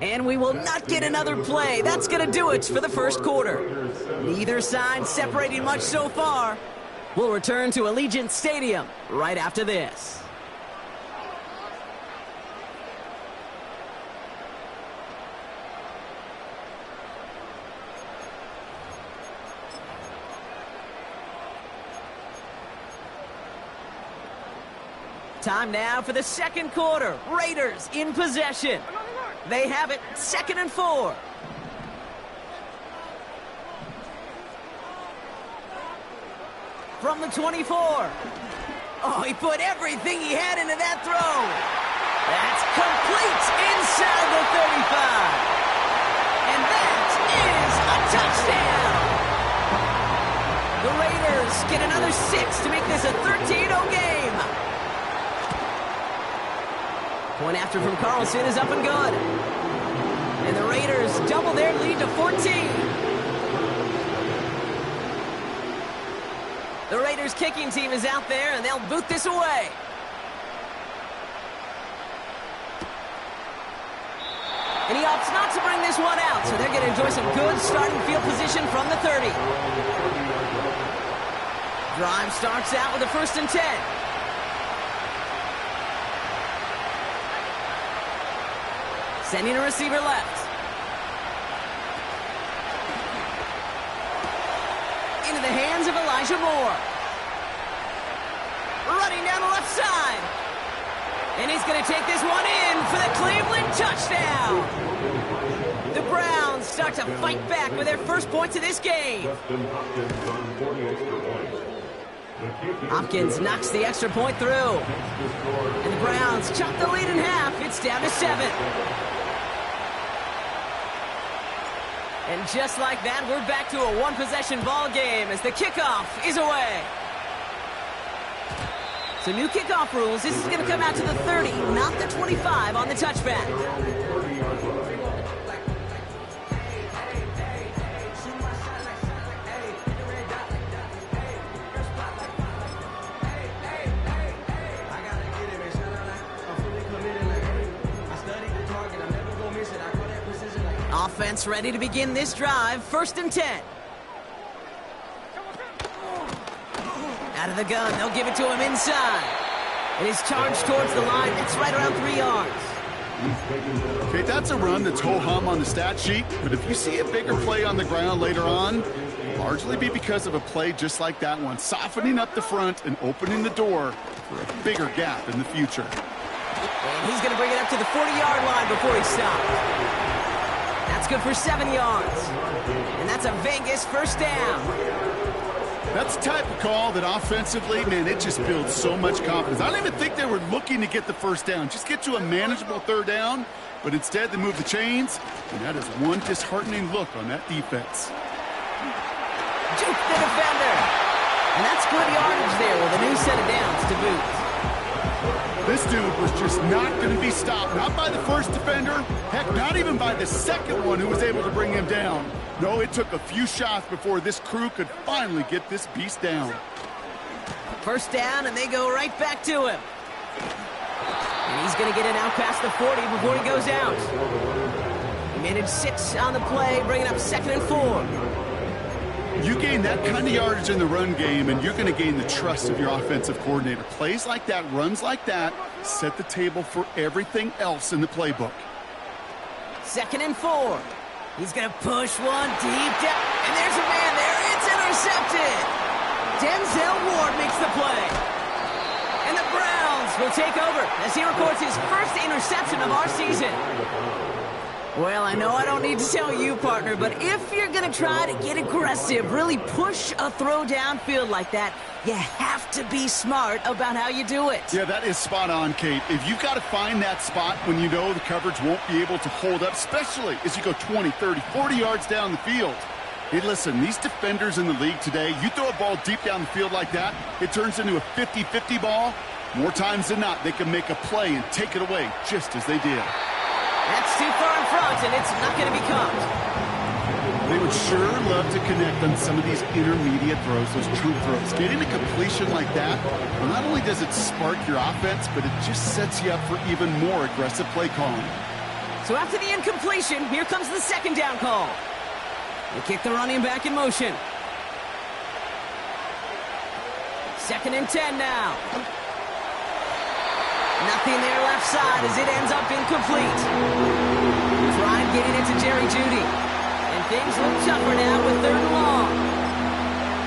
And we will not get another play. That's going to do it for the first quarter. Neither side separating much so far. We'll return to Allegiant Stadium right after this. Time now for the second quarter. Raiders in possession. They have it, 2nd and 4. From the 24. Oh, he put everything he had into that throw. That's complete inside the 35. And that is a touchdown. The Raiders get another 6 to make this a 13-0 game. Point after from Carlson is up and good. And the Raiders double their lead to 14. The Raiders kicking team is out there, and they'll boot this away. And he opts not to bring this one out, so they're going to enjoy some good starting field position from the 30. Drive starts out with a 1st and 10. Sending a receiver left. Into the hands of Elijah Moore. Running down the left side. And he's going to take this one in for the Cleveland touchdown. The Browns start to fight back with their first points of this game. Hopkins knocks the extra point through. And the Browns chop the lead in half. It's down to 7. And just like that, we're back to a one-possession ball game as the kickoff is away. So new kickoff rules. This is going to come out to the 30, not the 25 on the touchback. Offense ready to begin this drive. 1st and 10. Out of the gun. They'll give it to him inside. And he's charged towards the line. It's right around 3 yards. Okay, that's a run that's ho-hum on the stat sheet. But if you see a bigger play on the ground later on, largely be because of a play just like that one. Softening up the front and opening the door for a bigger gap in the future. And he's going to bring it up to the 40-yard line before he stops. That's good for 7 yards. And that's a Vegas 1st down. That's the type of call that offensively, man, it just builds so much confidence. I don't even think they were looking to get the 1st down. Just get to a manageable 3rd down. But instead, they move the chains. And that is one disheartening look on that defense. Juke the defender. And that's good yardage there with a new set of downs to boot. This dude was just not going to be stopped. Not by the first defender. Heck, not even by the second one who was able to bring him down. No, it took a few shots before this crew could finally get this beast down. 1st down, and they go right back to him. And he's going to get it out past the 40 before he goes out. He managed 6 on the play, bringing up 2nd and 4. You gain that kind of yardage in the run game, and you're going to gain the trust of your offensive coordinator. Plays like that, runs like that, set the table for everything else in the playbook. 2nd and 4. He's going to push one deep down. And there's a man there. It's intercepted. Denzel Ward makes the play. And the Browns will take over as he records his 1st interception of our season. Well, I know I don't need to tell you, partner, but if you're going to try to get aggressive, really push a throw downfield like that, you have to be smart about how you do it. Yeah, that is spot on, Kate. If you've got to find that spot when you know the coverage won't be able to hold up, especially as you go 20, 30, 40 yards down the field. Hey, listen, these defenders in the league today, you throw a ball deep down the field like that, it turns into a 50-50 ball. More times than not, they can make a play and take it away just as they did. That's too far in front, and it's not going to be caught. They would sure love to connect on some of these intermediate throws, those true throws. Getting a completion like that, well, not only does it spark your offense, but it just sets you up for even more aggressive play calling. So after the incompletion, here comes the second down call. They kick the running back in motion. 2nd and 10 now. Nothing there left side as it ends up incomplete. Trying getting it to Jerry Jeudy. And things look tougher now with 3rd and long.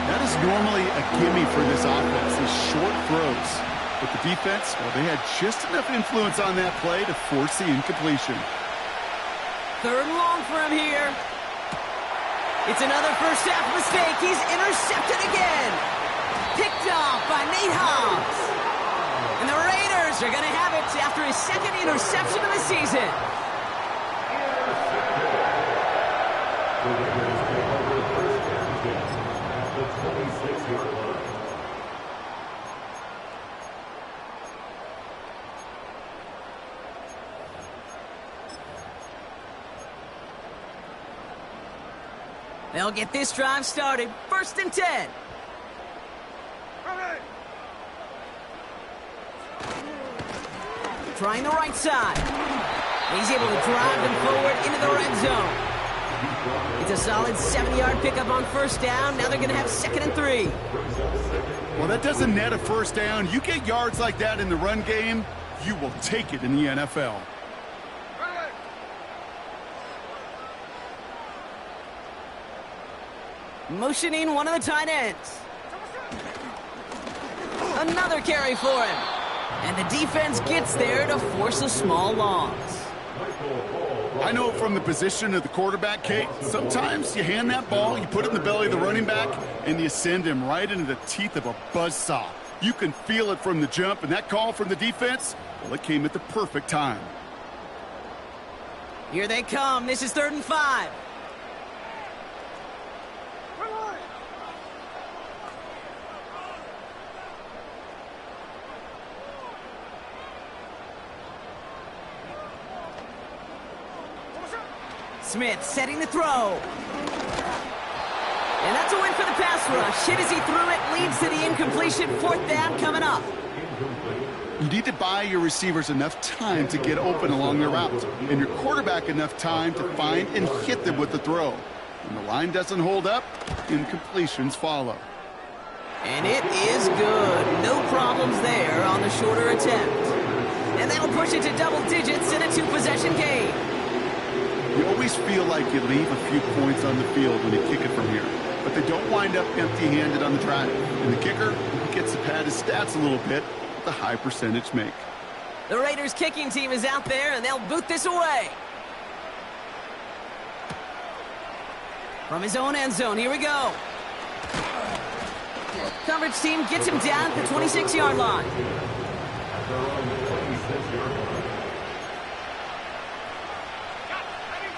That is normally a gimme for this offense, these short throws. But the defense, well, they had just enough influence on that play to force the incompletion. 3rd and long for him here. It's another first half mistake. He's intercepted again. Picked off by Nate Hobbs. And the Raiders are going to have it after his 2nd interception of the season. They'll get this drive started. 1st and 10. Trying the right side. He's able to drive them forward into the red zone. It's a solid 70-yard pickup on 1st down. Now they're going to have 2nd and 3. Well, that doesn't net a 1st down. You get yards like that in the run game, you will take it in the NFL. Motioning one of the tight ends. Another carry for him. And the defense gets there to force a small loss. I know from the position of the quarterback, Kate, sometimes you hand that ball, you put it in the belly of the running back, and you send him right into the teeth of a buzzsaw. You can feel it from the jump, and that call from the defense, well, it came at the perfect time. Here they come. This is 3rd and 5. Smith setting the throw. And that's a win for the pass rush. Hit as he threw it, leads to the incompletion. 4th down coming up. You need to buy your receivers enough time to get open along their route, and your quarterback enough time to find and hit them with the throw. When the line doesn't hold up, incompletions follow. And it is good. No problems there on the shorter attempt. And that'll push it to double digits in a 2-possession game. You always feel like you leave a few points on the field when you kick it from here, but they don't wind up empty-handed on the drive. And the kicker gets to pad his stats a little bit with a high percentage make. The Raiders kicking team is out there, and they'll boot this away. From his own end zone, here we go. Coverage team gets him down at the 26-yard line.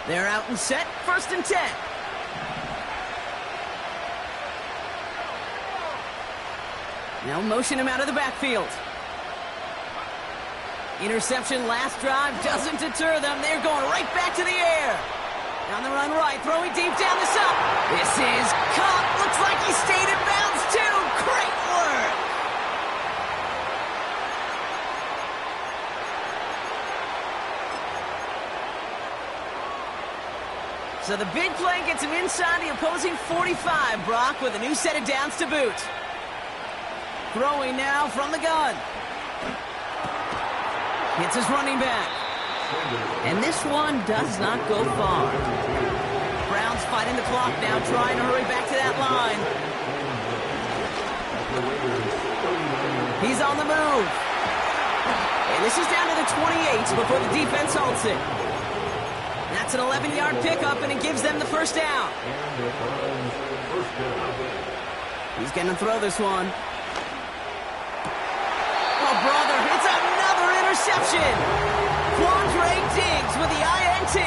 They're out and set. 1st and 10. Now motion him out of the backfield. Interception last drive doesn't deter them. They're going right back to the air. On the run right, throwing deep down the side. This is caught. Looks like he stayed in bounds too. Great work. So the big play gets him inside the opposing 45, Brock, with a new set of downs to boot. Throwing now from the gun. Hits his running back. And this one does not go far. Browns fighting the clock now, trying to hurry back to that line. He's on the move. And this is down to the 28 before the defense halts it. That's an 11-yard pickup, and it gives them the 1st down. He's going to throw this one. Oh, brother, it's another interception. Quandre Diggs with the INT.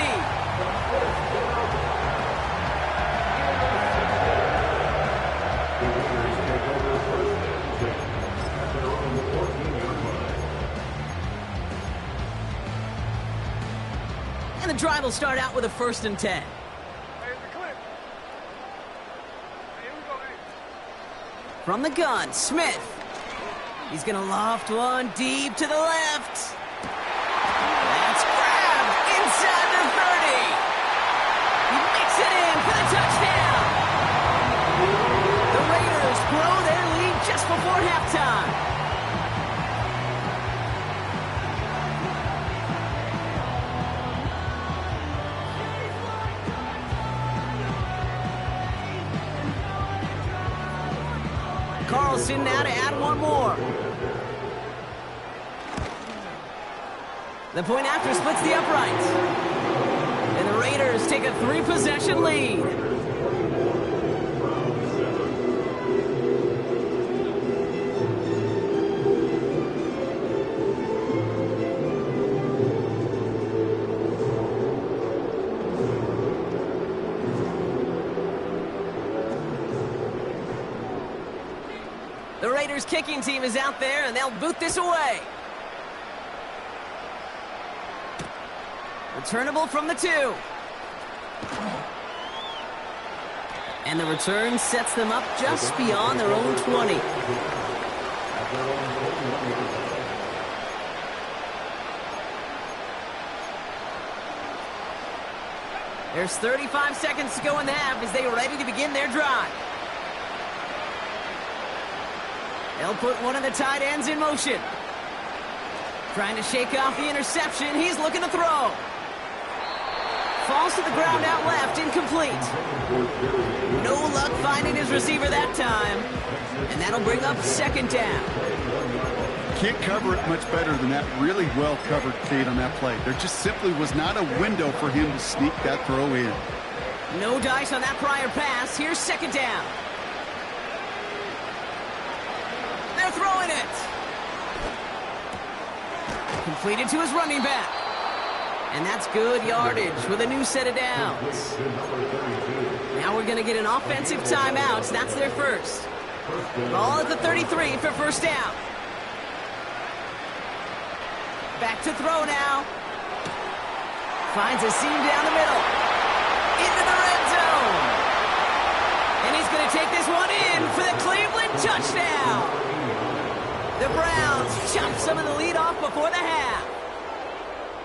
And the drive will start out with a 1st and 10. From the gun, Smith. He's going to loft one deep to the left. That's grabbed inside Allison now to add one more. The point after splits the uprights. And the Raiders take a 3-possession lead. The Raiders kicking team is out there, and they'll boot this away. Returnable from the 2. And the return sets them up just beyond their own 20. There's 35 seconds to go in the half as they are ready to begin their drive. They'll put one of the tight ends in motion. Trying to shake off the interception. He's looking to throw. Falls to the ground out left, incomplete. No luck finding his receiver that time. And that'll bring up second down. Can't cover it much better than that really well covered Kate on that play. There just simply was not a window for him to sneak that throw in. No dice on that prior pass. Here's second down. They're throwing it. Completed to his running back. And that's good yardage with a new set of downs. Now we're going to get an offensive timeout. So that's their first. Ball at the 33 for first down. Back to throw now. Finds a seam down the middle. Into the red zone. And he's going to take this one in for the Cleveland touchdown. The Browns chop some of the lead off before the half.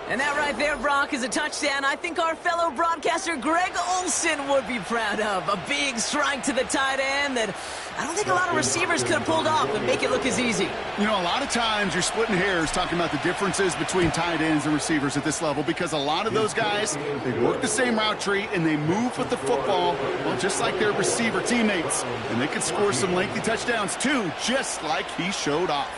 And that right there, Brock, is a touchdown I think our fellow broadcaster Greg Olsen would be proud of. A big strike to the tight end that I don't think a lot of receivers could have pulled off and make it look as easy. You know, a lot of times you're splitting hairs talking about the differences between tight ends and receivers at this level because a lot of those guys, they work the same route tree and they move with the football, well, just like their receiver teammates. And they can score some lengthy touchdowns too, just like he showed off.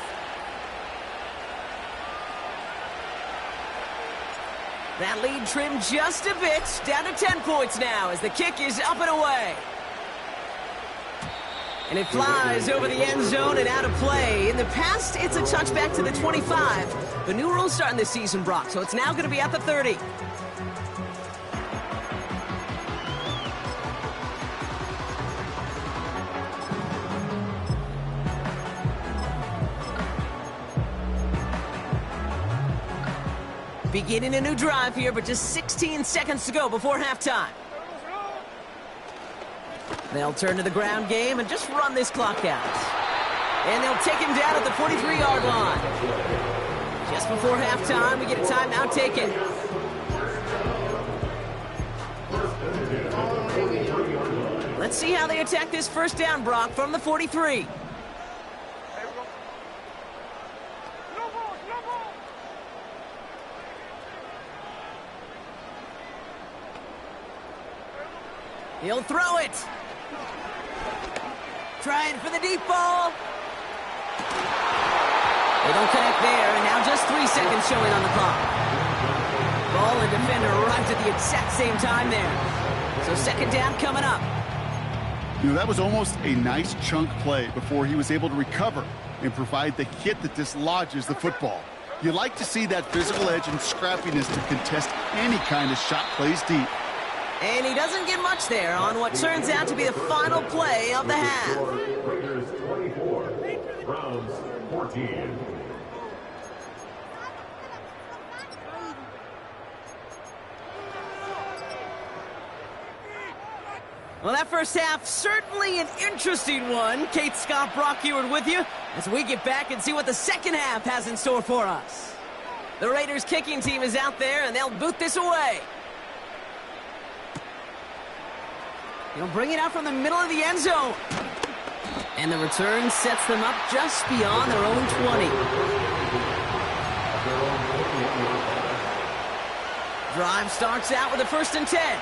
That lead trimmed just a bit, down to 10 points now as the kick is up and away. And it flies over the end zone and out of play. In the past, it's a touchback to the 25. The new rules starting this season, Brock, so it's now going to be at the 30. Beginning a new drive here, but just 16 seconds to go before halftime. They'll turn to the ground game and just run this clock out. And they'll take him down at the 43-yard line. Just before halftime, we get a timeout taken. Let's see how they attack this first down, Brock, from the 43. He'll throw it. Trying for the deep ball. They don't connect there, and now just 3 seconds showing on the clock. Ball and defender arrived at the exact same time there. So second down coming up. You know, that was almost a nice chunk play before he was able to recover and provide the hit that dislodges the football. You like to see that physical edge and scrappiness to contest any kind of shot plays deep. And he doesn't get much there on what turns out to be the final play of the half. Raiders 24, Browns 14. Well, that first half, certainly an interesting one. Kate Scott, Brock Huard with you as we get back and see what the second half has in store for us. The Raiders kicking team is out there, and they'll boot this away. He'll bring it out from the middle of the end zone. And the return sets them up just beyond their own 20. Drive starts out with a 1st and 10.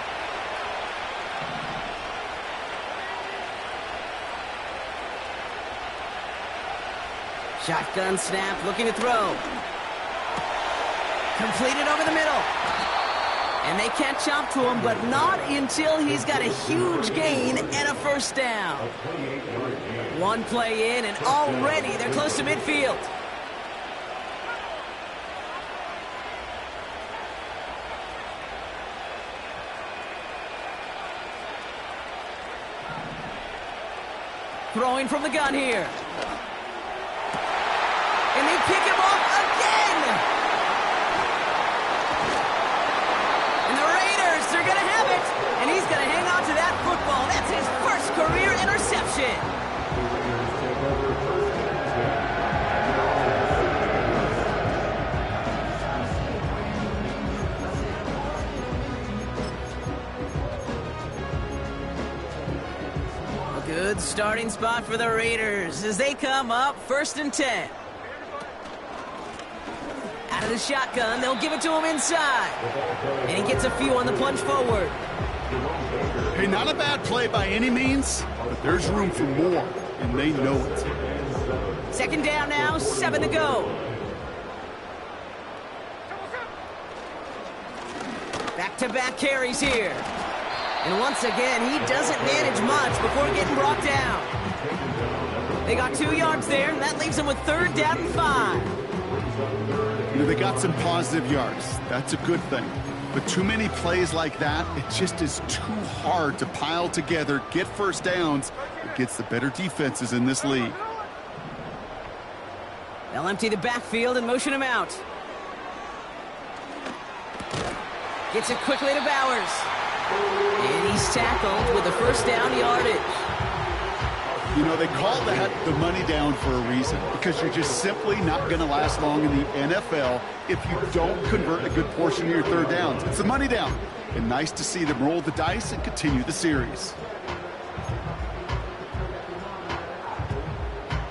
Shotgun snap, looking to throw. Completed over the middle. And they catch up to him, but not until he's got a huge gain and a first down. One play in, and already they're close to midfield. Throwing from the gun here. And they pick him off again! And the Raiders, they're going to have it! And he's going to hang on to that football. That's his first career interception. A good starting spot for the Raiders as they come up 1st and 10. Out of the shotgun, they'll give it to him inside. And he gets a few on the plunge forward. Hey, not a bad play by any means, but there's room for more, and they know it. 2nd down now, 7 to go. Back-to-back carries here. And once again, he doesn't manage much before getting brought down. They got 2 yards there, and that leaves them with 3rd down and 5. You know, they got some positive yards. That's a good thing. But too many plays like that, it just is too hard to pile together, get first downs. It gets the better defenses in this league. They'll empty the backfield and motion him out. Gets it quickly to Bowers. And he's tackled with the 1st down yardage. You know, they call that the money down for a reason, because you're just simply not going to last long in the NFL if you don't convert a good portion of your 3rd downs. It's the money down. And nice to see them roll the dice and continue the series.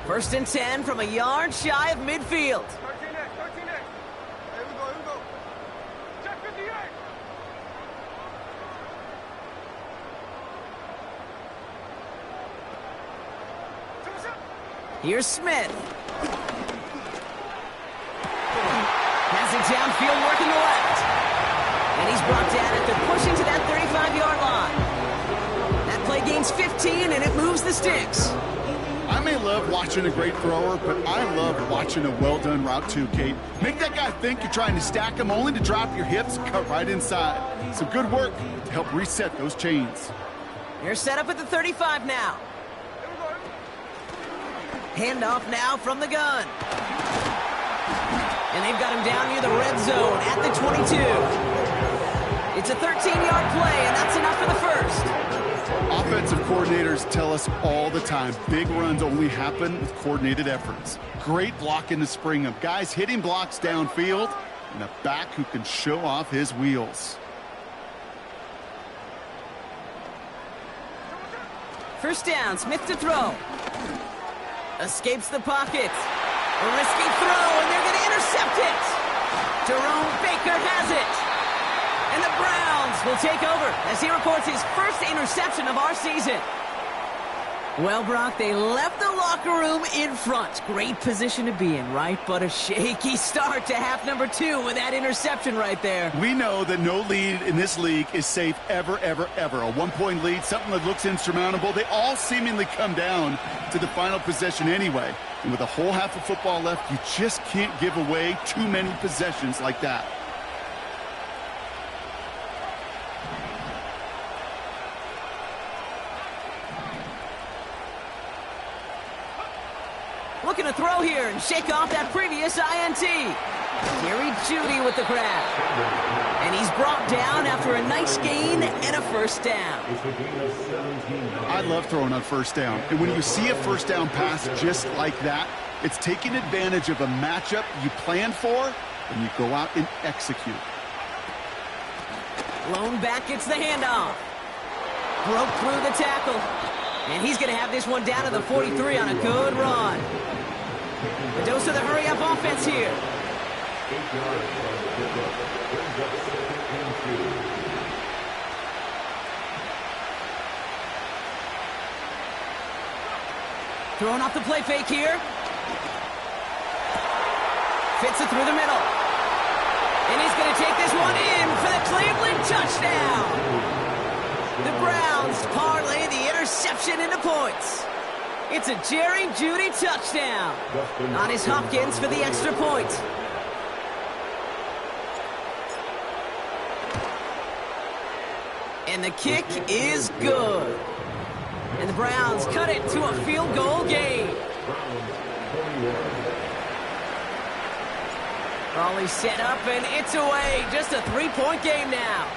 1st and 10 from a yard shy of midfield. Here's Smith. Passing downfield, working the left. And he's brought down after pushing to that 35-yard line. That play gains 15, and it moves the sticks. I may love watching a great thrower, but I love watching a well-done route too, Kate. Make that guy think you're trying to stack him, only to drop your hips, cut right inside. Some good work to help reset those chains. They're set up at the 35 now. Handoff now from the gun. And they've got him down near the red zone at the 22. It's a 13-yard play, and that's enough for the 1st. Offensive coordinators tell us all the time, big runs only happen with coordinated efforts. Great blocking to spring them. Guys hitting blocks downfield, and a back who can show off his wheels. 1st down, Smith to throw. Escapes the pocket. A risky throw, and they're going to intercept it. Jerome Baker has it. And the Browns will take over as he records his 1st interception of our season. Well, Brock, they left the locker room in front. Great position to be in, right? But a shaky start to half number 2 with that interception right there. We know that no lead in this league is safe ever, ever, ever. A 1-point lead, something that looks insurmountable. They all seemingly come down to the final possession anyway. And with a whole half of football left, you just can't give away too many possessions like that. Looking to throw here and shake off that previous INT. Jerry Jeudy with the grab. And he's brought down after a nice gain and a 1st down. I love throwing on 1st down. And when you see a 1st down pass just like that, it's taking advantage of a matchup you planned for, and you go out and execute. Lone back gets the handoff. Broke through the tackle. And he's going to have this one down to the 43 on a good run. A dose of the hurry-up offense here. Throwing off the play fake here. Fits it through the middle. And he's going to take this one in for the Cleveland touchdown. The Browns parlay the interception into points. It's a Jerry Jeudy touchdown on his Hopkins for the extra point. And the kick is good. And the Browns cut it to a field goal game. Raleigh set up and it's away. Just a 3-point game now.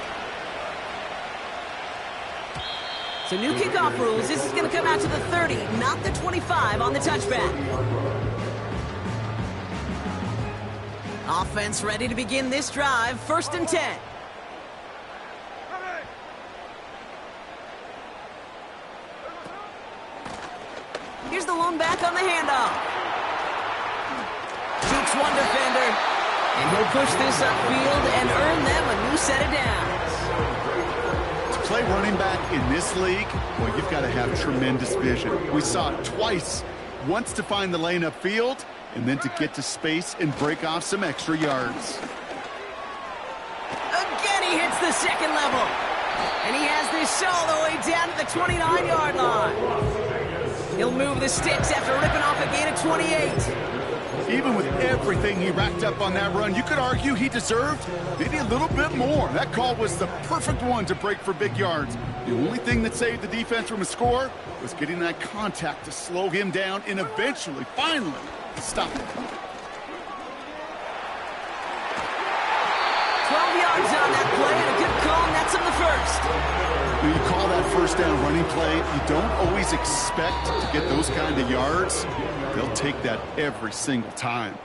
So new kickoff rules. This is going to come out to the 30, not the 25 on the touchback. Offense ready to begin this drive. 1st and 10. Here's the lone back on the handoff. Jukes one defender, and he'll push this upfield and earn them a new set of downs. To play running back in this league, well, you've got to have tremendous vision. We saw it twice. Once to find the lane upfield, and then to get to space and break off some extra yards. Again, he hits the second level. And he has this all the way down to the 29-yard line. He'll move the sticks after ripping off a gain of 28. Even with everything he racked up on that run, you could argue he deserved maybe a little bit more. That call was the perfect one to break for big yards. The only thing that saved the defense from a score was getting that contact to slow him down and eventually, finally, stop him. 12 yards on that play and a good call, and that's on the first. When you call that first down running play, you don't always expect to get those kind of yards. They'll take that every single time.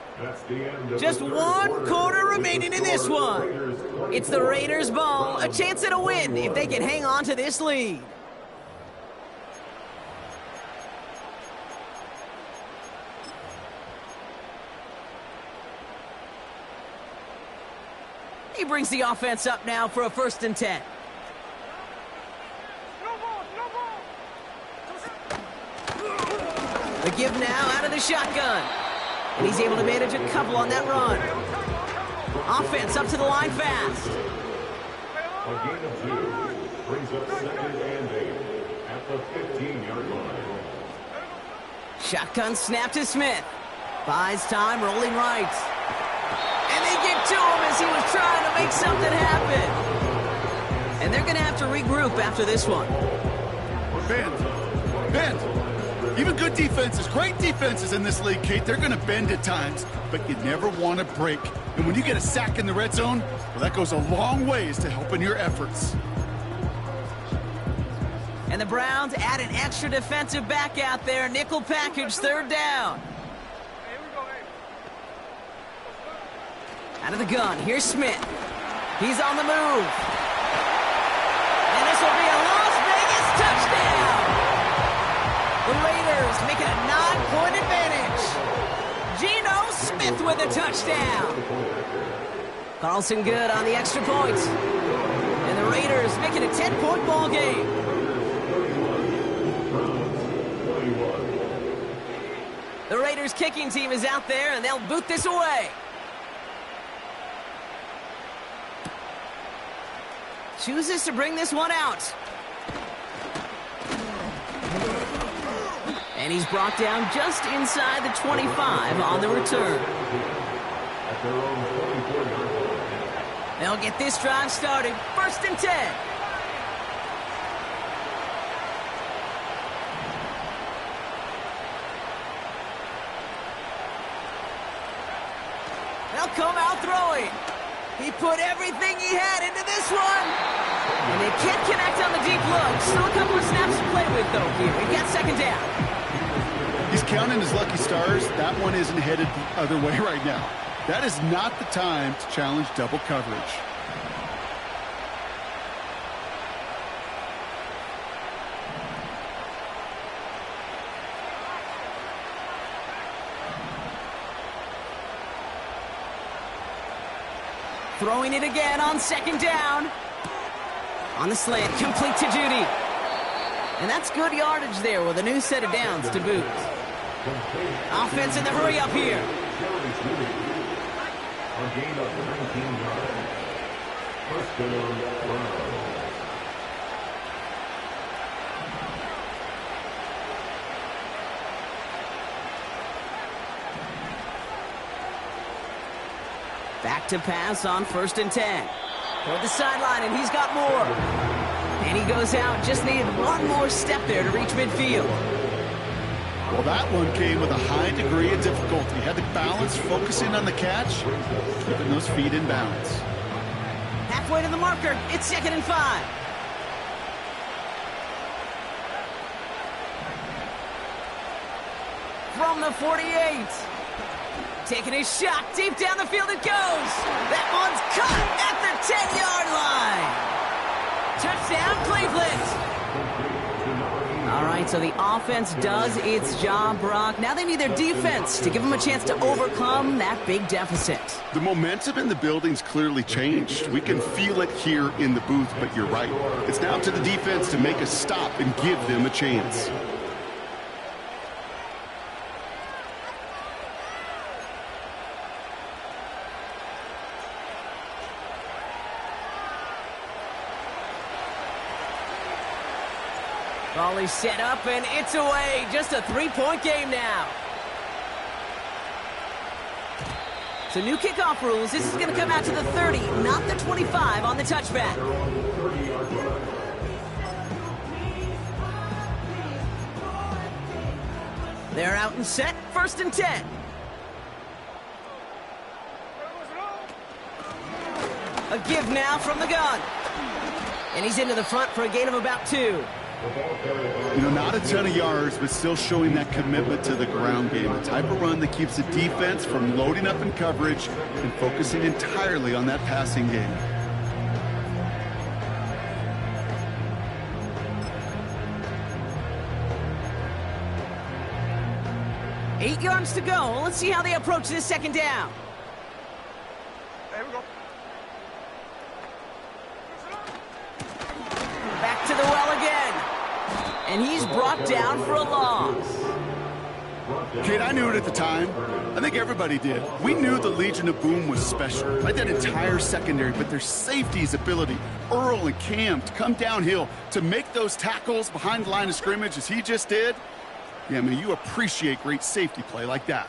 Just 1 quarter remaining in this one. It's the Raiders' ball, a chance at a win if they can hang on to this lead. He brings the offense up now for a 1st and 10. The give now out of the shotgun. And he's able to manage a couple on that run. Offense up to the line fast. A gain of 2 brings up 2nd and 8 at the 15-yard line. Shotgun snap to Smith. Buys time, rolling right. And they get to him as he was trying to make something happen. And they're going to have to regroup after this one. Bend. Even good defenses, great defenses in this league, Kate, they're going to bend at times, but you never want to break. And when you get a sack in the red zone, well, that goes a long ways to helping your efforts. And the Browns add an extra defensive back out there. Nickel package, 3rd down. Out of the gun, here's Smith. He's on the move. And this will be a Las Vegas touchdown. The Raiders making a 9-point advantage. Geno Smith with a touchdown. Carlson good on the extra point. And the Raiders making a 10-point ball game. The Raiders kicking team is out there, and they'll boot this away. Chooses to bring this one out. And he's brought down just inside the 25 on the return. They'll get this drive started. 1st and 10. They'll come out throwing. He put everything he had into this one. And they can't connect on the deep look. Still a couple of snaps to play with, though, here. We've got 2nd down. He's counting his lucky stars. That one isn't headed the other way right now. That is not the time to challenge double coverage. Throwing it again on 2nd down. On the slant, complete to Jeudy. And that's good yardage there with a new set of downs to boot. Offense in the hurry up here. gain of 19 yards. First down, Browns. Back to pass on 1st and 10. Toward the sideline, and he's got more. And he goes out. Just needed one more step there to reach midfield. Well, that one came with a high degree of difficulty. Had to balance, focusing on the catch, keeping those feet in balance. Halfway to the marker. It's 2nd and 5. From the 48. Taking his shot. Deep down the field it goes. That one's caught at the 10-yard line. Touchdown, Cleveland. All right, so the offense does its job, Brock. Now they need their defense to give them a chance to overcome that big deficit. The momentum in the building's clearly changed. We can feel it here in the booth, but you're right. It's now up to the defense to make a stop and give them a chance. Ball is set up, and it's away. Just a 3-point game now. So new kickoff rules. This is going to come out to the 30, not the 25 on the touchback. They're out and set. 1st and 10. A give now from the gun. And he's into the front for a gain of about 2. You know, not a ton of yards, but still showing that commitment to the ground game. The type of run that keeps the defense from loading up in coverage and focusing entirely on that passing game. Eight yards to go. Let's see how they approach this 2nd down. There we go. Back to the well again. And he's brought down for a loss. Kate, I knew it at the time. I think everybody did. We knew the Legion of Boom was special. Like that entire secondary, but their safety's ability, Earl and Cam, to come downhill, to make those tackles behind the line of scrimmage as he just did. Yeah, I mean, you appreciate great safety play like that.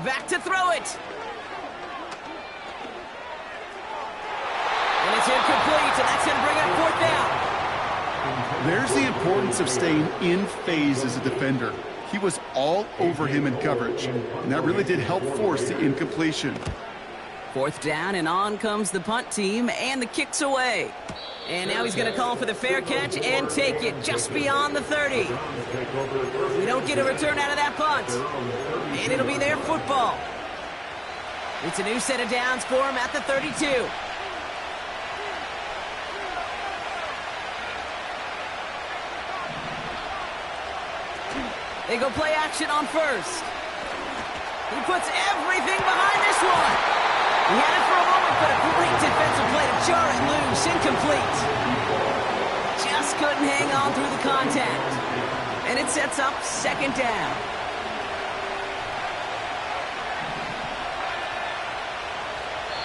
Back to throw it. And it's incomplete, and that's going to bring up 4th down. There's the importance of staying in phase as a defender. He was all over him in coverage, and that really did help force the incompletion. 4th down, and on comes the punt team, and the kick's away. And now he's going to call for the fair catch and take it just beyond the 30. We don't get a return out of that punt. And it'll be their football. It's a new set of downs for him at the 32. They go play action on 1st. He puts everything behind this one. He had it for a moment, but a great defensive play to jar it loose. Incomplete. Just couldn't hang on through the contact. And it sets up 2nd down.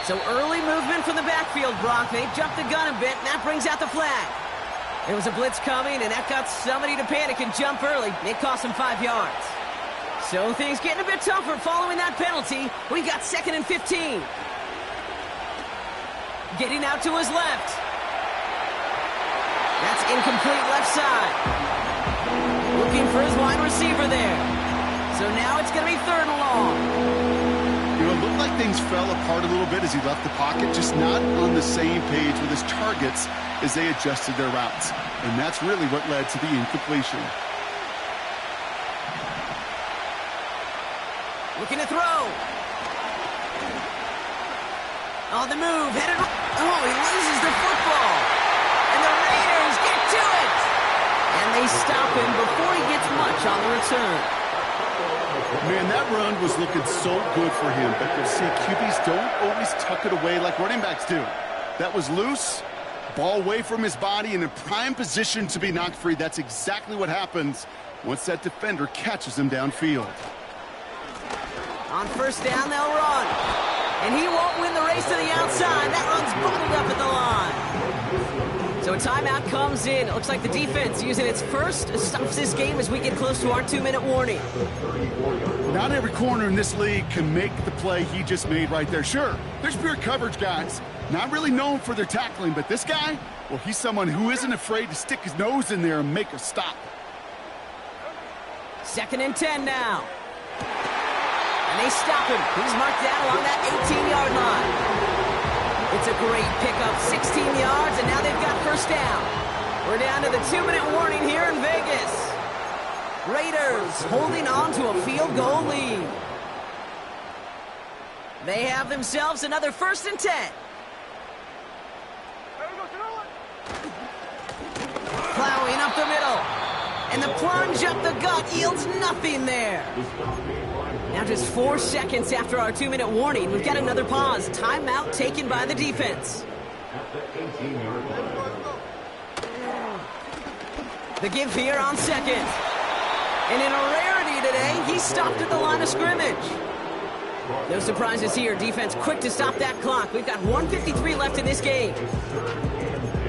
So early movement from the backfield, Brock. They jumped the gun a bit, and that brings out the flag. There was a blitz coming, and that got somebody to panic and jump early. It cost him 5 yards. So things getting a bit tougher following that penalty. We got 2nd and 15. Getting out to his left. That's incomplete left side. Looking for his wide receiver there. So now it's going to be 3rd and long. You know, it looked like things fell apart a little bit as he left the pocket, just not on the same page with his targets as they adjusted their routes. And that's really what led to the incompletion. Looking to throw. On the move, headed. Oh, he loses the football. And the Raiders get to it. And they stop him before he gets much on the return. Man, that run was looking so good for him, but you'll see QBs don't always tuck it away like running backs do. That was loose, ball away from his body, and in prime position to be knocked free. That's exactly what happens once that defender catches him downfield. On first down, they'll run. And he won't win the race to the outside. That run's bottled up at the line. So a timeout comes in. It looks like the defense using its first stops this game as we get close to our 2-minute warning. Not every corner in this league can make the play he just made right there. Sure, there's pure coverage guys. Not really known for their tackling, but this guy, well, he's someone who isn't afraid to stick his nose in there and make a stop. 2nd and 10 now. And they stop him. He's marked down along that 18-yard line. It's a great pickup, 16 yards, and now they've got first down. We're down to the 2-minute warning here in Vegas. Raiders holding on to a field goal lead. They have themselves another 1st and 10. Plowing up the middle. And the plunge up the gut yields nothing there. Now just 4 seconds after our 2-minute warning, we've got another pause. Timeout taken by the defense. The give here on 2nd. And in a rarity today, he stopped at the line of scrimmage. No surprises here. Defense quick to stop that clock. We've got 1:53 left in this game.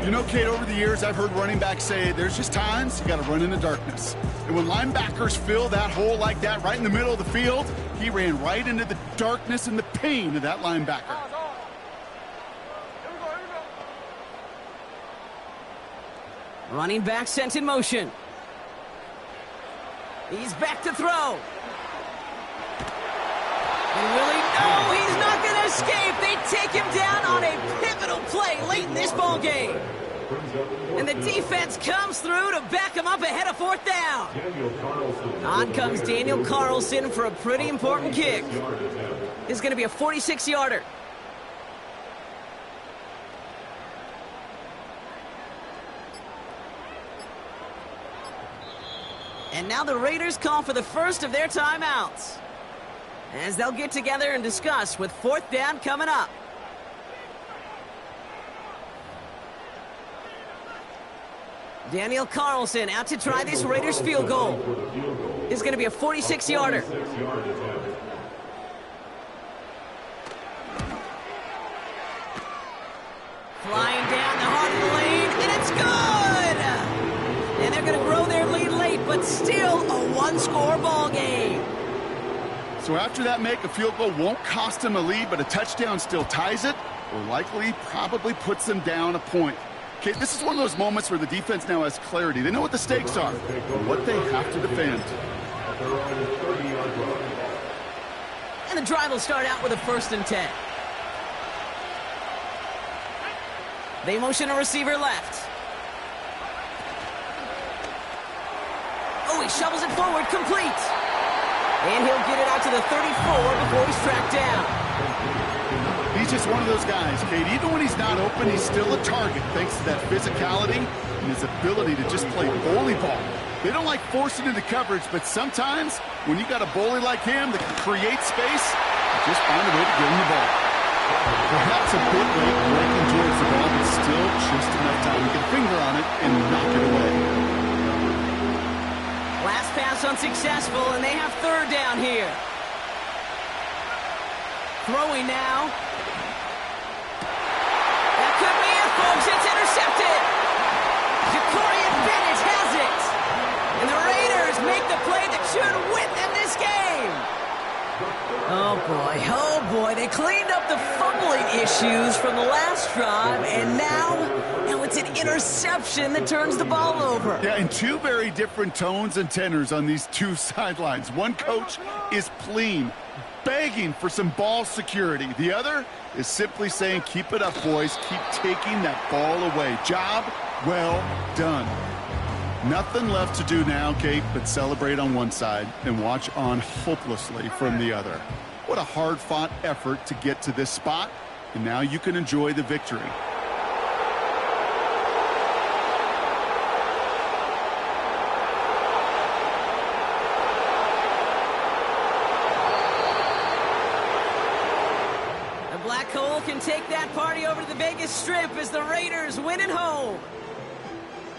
You know, Kate, over the years, I've heard running backs say there's just times you got to run in the darkness. And when linebackers fill that hole like that right in the middle of the field, he ran right into the darkness and the pain of that linebacker. Running back sent in motion. He's back to throw. And will he? No, he's not going to escape. They take him down on a pivotal play late in this ball game. And the defense comes through to back him up ahead of 4th down. On comes Daniel Carlson for a pretty important kick. This is going to be a 46-yarder. And now the Raiders call for the first of their timeouts, as they'll get together and discuss with 4th down coming up. Daniel Carlson out to try this Raiders field goal. It's going to be a 46-yarder. Flying down the heart of the lane, and it's good! And they're going to grow their lead late, but still a 1-score ball game. So after that make, a field goal won't cost them a lead, but a touchdown still ties it, or likely probably puts them down a point. Okay, this is one of those moments where the defense now has clarity. They know what the stakes are and what they have to defend. And the drive will start out with a 1st and 10. They motion a receiver left. Oh, he shovels it forward, complete. And he'll get it out to the 34 before he's tracked down. He's just one of those guys, Kate. Even when he's not open, he's still a target thanks to that physicality and his ability to just play bully ball. They don't like forcing into coverage, but sometimes when you got a bully like him that can create space, you just find a way to get him the ball. Perhaps a bit late breaking towards the ball, but still just enough time to get a finger on it and knock it away. Last pass unsuccessful, and they have 3rd down here. Throwing now. That could be it, folks. It's intercepted. Ja'Cory Bennett has it. And the Raiders make the play that should win them this game. Oh boy, they cleaned up the fumbling issues from the last drive, and now it's an interception that turns the ball over. Yeah, and 2 very different tones and tenors on these 2 sidelines. One coach is pleading, begging for some ball security. The other is simply saying, keep it up, boys. Keep taking that ball away. Job well done. Nothing left to do now, Kate, but celebrate on one side and watch on hopelessly from the other. What a hard-fought effort to get to this spot, and now you can enjoy the victory. The Black Hole can take that party over to the Vegas Strip as the Raiders win at home.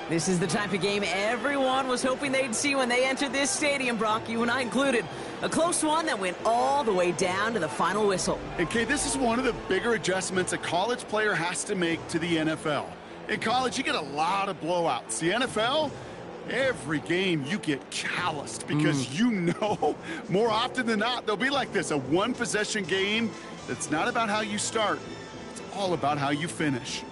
This is the type of game everyone was hoping they'd see when they entered this stadium, Brock, you and I included. A close one that went all the way down to the final whistle. And Kay, this is one of the bigger adjustments a college player has to make to the NFL. In college, you get a lot of blowouts. The NFL, every game you get calloused because you know more often than not they'll be like this, a one-possession game that's not about how you start. It's all about how you finish.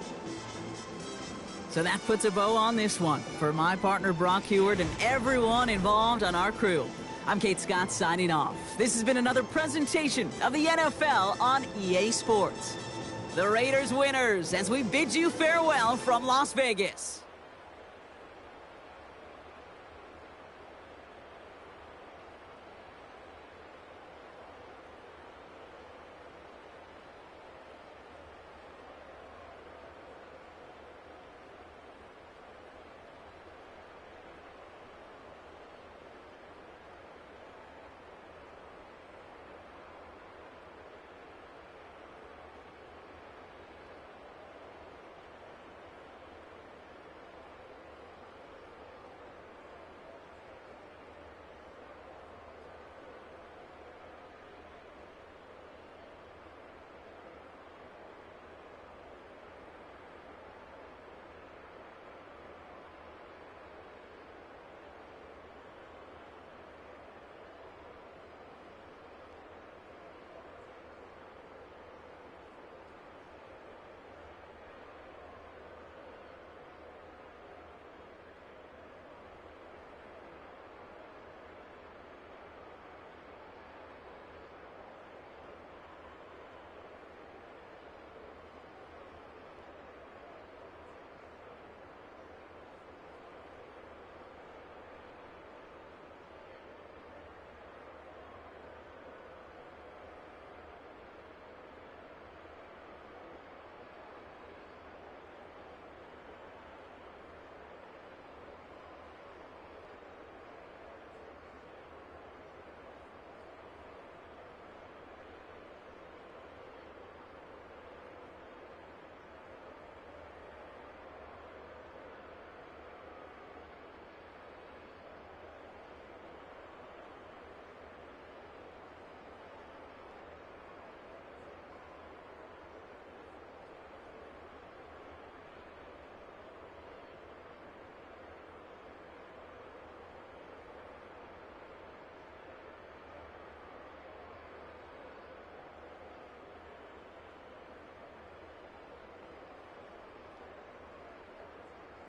So that puts a bow on this one. For my partner Brock Heward and everyone involved on our crew, I'm Kate Scott signing off. This has been another presentation of the NFL on EA Sports. The Raiders winners as we bid you farewell from Las Vegas.